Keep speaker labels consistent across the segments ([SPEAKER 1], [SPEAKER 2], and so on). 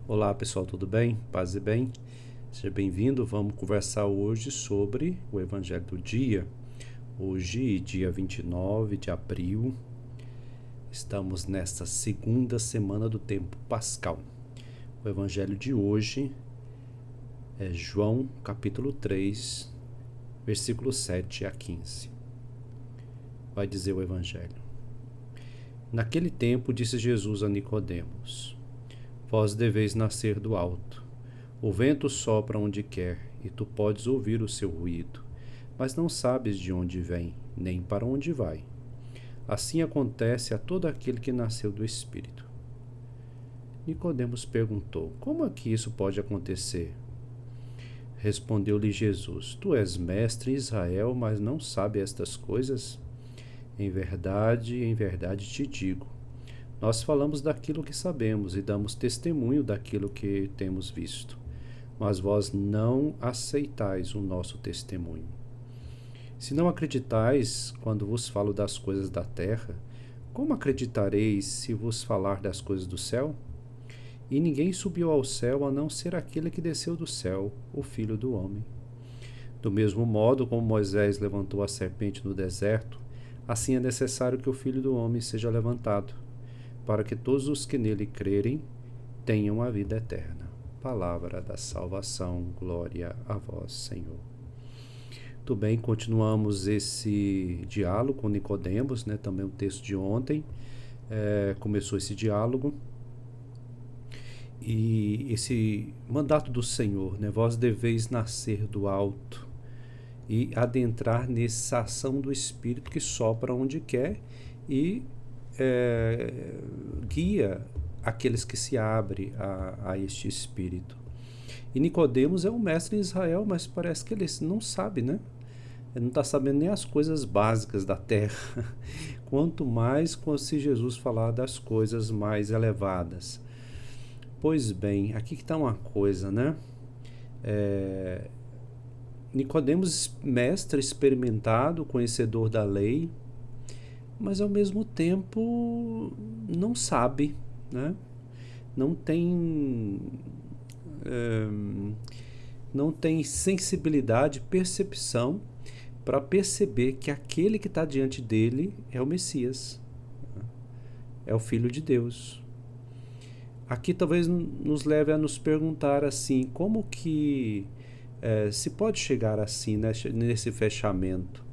[SPEAKER 1] Olá pessoal, tudo bem? Paz e bem? Seja bem-vindo. Vamos conversar hoje sobre o Evangelho do dia. Hoje, dia 29 de abril, estamos nesta segunda semana do tempo pascal. O Evangelho de hoje é João, capítulo 3, versículo 7 a 15. Vai dizer o Evangelho. Naquele tempo disse Jesus a Nicodemos: Vós deveis nascer do alto. O vento sopra onde quer, e tu podes ouvir o seu ruído, mas não sabes de onde vem, nem para onde vai. Assim acontece a todo aquele que nasceu do Espírito. Nicodemos perguntou: Como é que isso pode acontecer? Respondeu-lhe Jesus: Tu és mestre em Israel, mas não sabes estas coisas? Em verdade te digo. Nós falamos daquilo que sabemos e damos testemunho daquilo que temos visto, mas vós não aceitais o nosso testemunho. Se não acreditais quando vos falo das coisas da terra, como acreditareis se vos falar das coisas do céu? E ninguém subiu ao céu a não ser aquele que desceu do céu, o Filho do Homem. Do mesmo modo como Moisés levantou a serpente no deserto, assim é necessário que o Filho do Homem seja levantado, para que todos os que nele crerem tenham a vida eterna. Palavra da salvação, glória a vós, Senhor. Tudo bem, continuamos esse diálogo com Nicodemos, também o texto de ontem, começou esse diálogo, e esse mandato do Senhor, vós deveis nascer do alto e adentrar nessa ação do Espírito que sopra onde quer e guia aqueles que se abrem a este Espírito. E Nicodemos é um mestre em Israel, mas parece que ele não sabe, Ele não está sabendo nem as coisas básicas da terra, quanto mais se Jesus falar das coisas mais elevadas. Pois bem, aqui que está uma coisa, Nicodemos, mestre experimentado, conhecedor da lei, mas ao mesmo tempo não sabe, não tem sensibilidade, percepção para perceber que aquele que está diante dele é o Messias, é o Filho de Deus. Aqui talvez nos leve a nos perguntar assim, como que se pode chegar assim, nesse fechamento?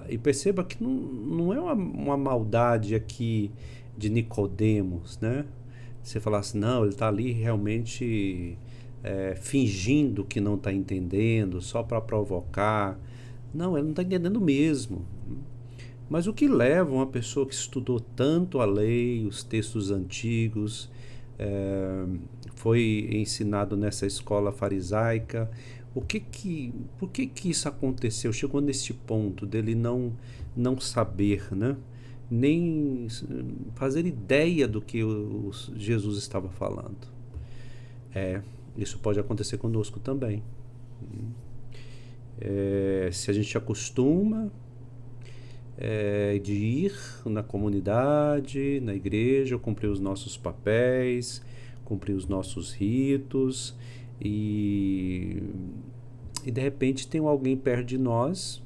[SPEAKER 1] E perceba que não é uma maldade aqui de Nicodemos, Você falar assim, não, ele está ali realmente fingindo que não está entendendo, só para provocar. Não, ele não está entendendo mesmo. Mas o que leva uma pessoa que estudou tanto a lei, os textos antigos, foi ensinado nessa escola farisaica, por que isso aconteceu? Chegou nesse ponto dele não saber, nem fazer ideia do que Jesus estava falando. Isso pode acontecer conosco também. Se a gente acostuma de ir na comunidade, na igreja, cumprir os nossos papéis, cumprir os nossos ritos, e de repente tem alguém perto de nós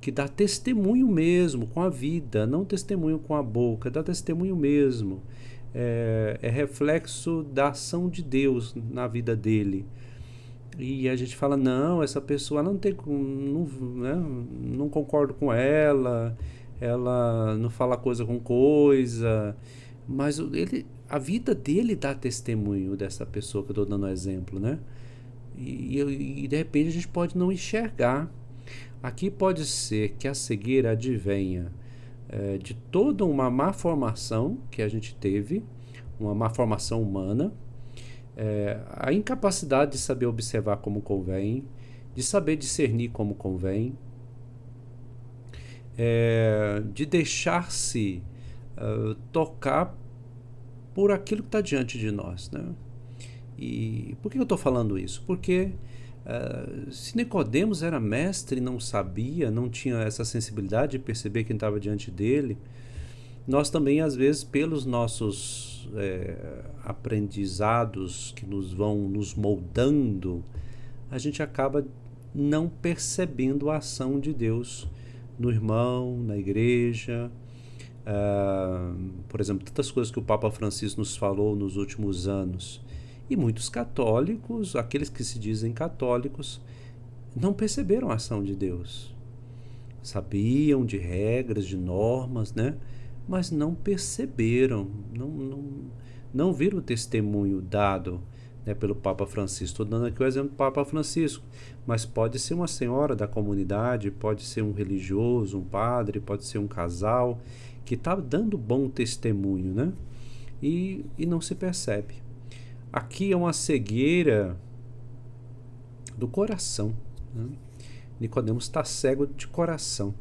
[SPEAKER 1] que dá testemunho mesmo com a vida, não testemunho com a boca, dá testemunho mesmo, é reflexo da ação de Deus na vida dele. E a gente fala, não, essa pessoa não concordo com ela não fala coisa com coisa, mas a vida dele dá testemunho dessa pessoa que eu estou dando exemplo, E de repente a gente pode não enxergar. Aqui pode ser que a cegueira advenha de toda uma má formação que a gente teve, uma má formação humana, a incapacidade de saber observar como convém, de saber discernir como convém, de deixar-se tocar por aquilo que está diante de nós, E por que eu estou falando isso? Porque se Nicodemos era mestre e não sabia, não tinha essa sensibilidade de perceber quem estava diante dele, nós também às vezes pelos nossos aprendizados que vão nos moldando, a gente acaba não percebendo a ação de Deus no irmão, na igreja. Por exemplo, tantas coisas que o Papa Francisco nos falou nos últimos anos. E muitos católicos, aqueles que se dizem católicos, não perceberam a ação de Deus. Sabiam de regras, de normas, né? Mas não perceberam, não viram o testemunho dado, né, pelo Papa Francisco. Estou dando aqui o exemplo do Papa Francisco, mas pode ser uma senhora da comunidade, pode ser um religioso, um padre, pode ser um casal que está dando bom testemunho, né? E não se percebe. Aqui é uma cegueira do coração, né? Nicodemos está cego de coração.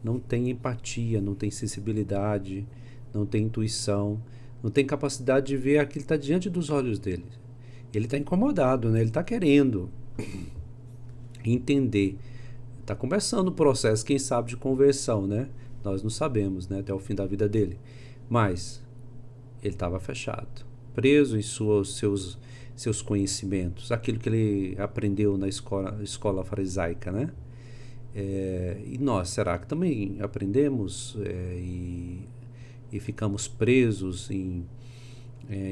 [SPEAKER 1] Não tem empatia, não tem sensibilidade, não tem intuição, não tem capacidade de ver aquilo que está diante dos olhos dele. Ele está incomodado, né? Ele está querendo entender. Está começando o processo, quem sabe, de conversão, né? Nós não sabemos, né? Até o fim da vida dele. Mas ele estava fechado, preso em seus conhecimentos, aquilo que ele aprendeu na escola farisaica, né? E nós, será que também aprendemos e ficamos presos em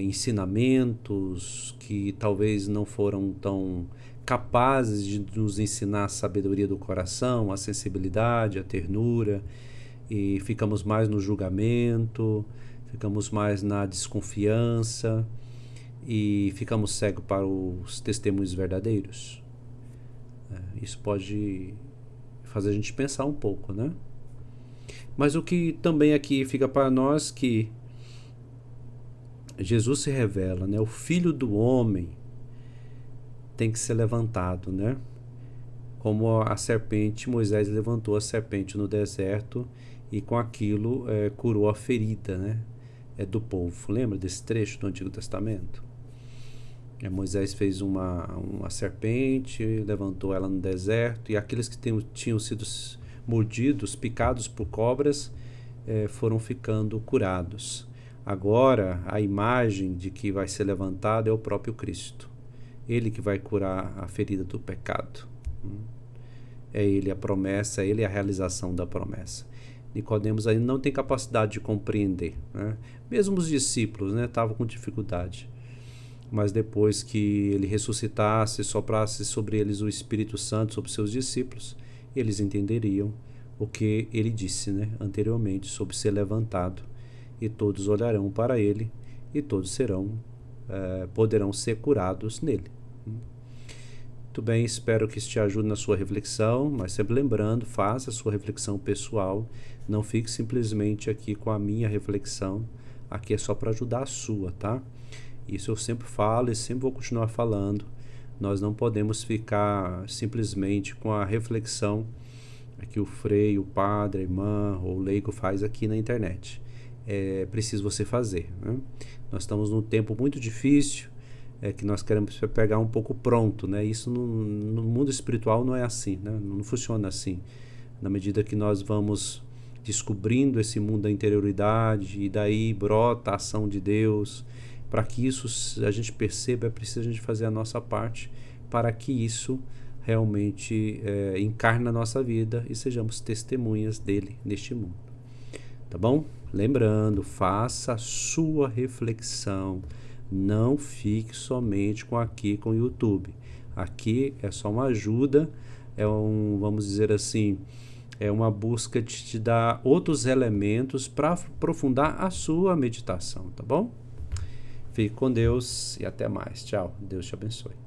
[SPEAKER 1] ensinamentos que talvez não foram tão capazes de nos ensinar a sabedoria do coração, a sensibilidade, a ternura, e ficamos mais no julgamento, ficamos mais na desconfiança e ficamos cegos para os testemunhos verdadeiros? Isso pode fazer a gente pensar um pouco, né? Mas o que também aqui fica para nós, que Jesus se revela, né? O Filho do Homem tem que ser levantado, né? Como a serpente, Moisés levantou a serpente no deserto e com aquilo curou a ferida, né? Do povo. Lembra desse trecho do Antigo Testamento? Moisés fez uma serpente, levantou ela no deserto, e aqueles que tinham sido mordidos, picados por cobras, foram ficando curados. Agora, a imagem de que vai ser levantado é o próprio Cristo. Ele que vai curar a ferida do pecado. É Ele a promessa, é Ele a realização da promessa. Nicodemos ainda não tem capacidade de compreender, né? Mesmo os discípulos, né, estavam com dificuldade. Mas depois que ele ressuscitasse, soprasse sobre eles o Espírito Santo, sobre seus discípulos, eles entenderiam o que ele disse, né, anteriormente, sobre ser levantado, e todos olharão para ele, e todos poderão ser curados nele. Muito bem, espero que isso te ajude na sua reflexão, mas sempre lembrando, faça a sua reflexão pessoal, não fique simplesmente aqui com a minha reflexão, aqui é só para ajudar a sua, tá? Isso eu sempre falo e sempre vou continuar falando. Nós não podemos ficar simplesmente com a reflexão que o frei, o padre, a irmã ou o leigo faz aqui na internet. É preciso você fazer, né? Nós estamos num tempo muito difícil, que nós queremos pegar um pouco pronto, né? Isso no mundo espiritual não é assim, né? Não funciona assim. Na medida que nós vamos descobrindo esse mundo da interioridade, e daí brota a ação de Deus. Para que isso a gente perceba, é preciso a gente fazer a nossa parte para que isso realmente encarne na nossa vida e sejamos testemunhas dele neste mundo. Tá bom? Lembrando, faça a sua reflexão. Não fique somente com o YouTube. Aqui é só uma ajuda, vamos dizer assim, é uma busca de te dar outros elementos para aprofundar a sua meditação, tá bom? Fique com Deus e até mais. Tchau. Deus te abençoe.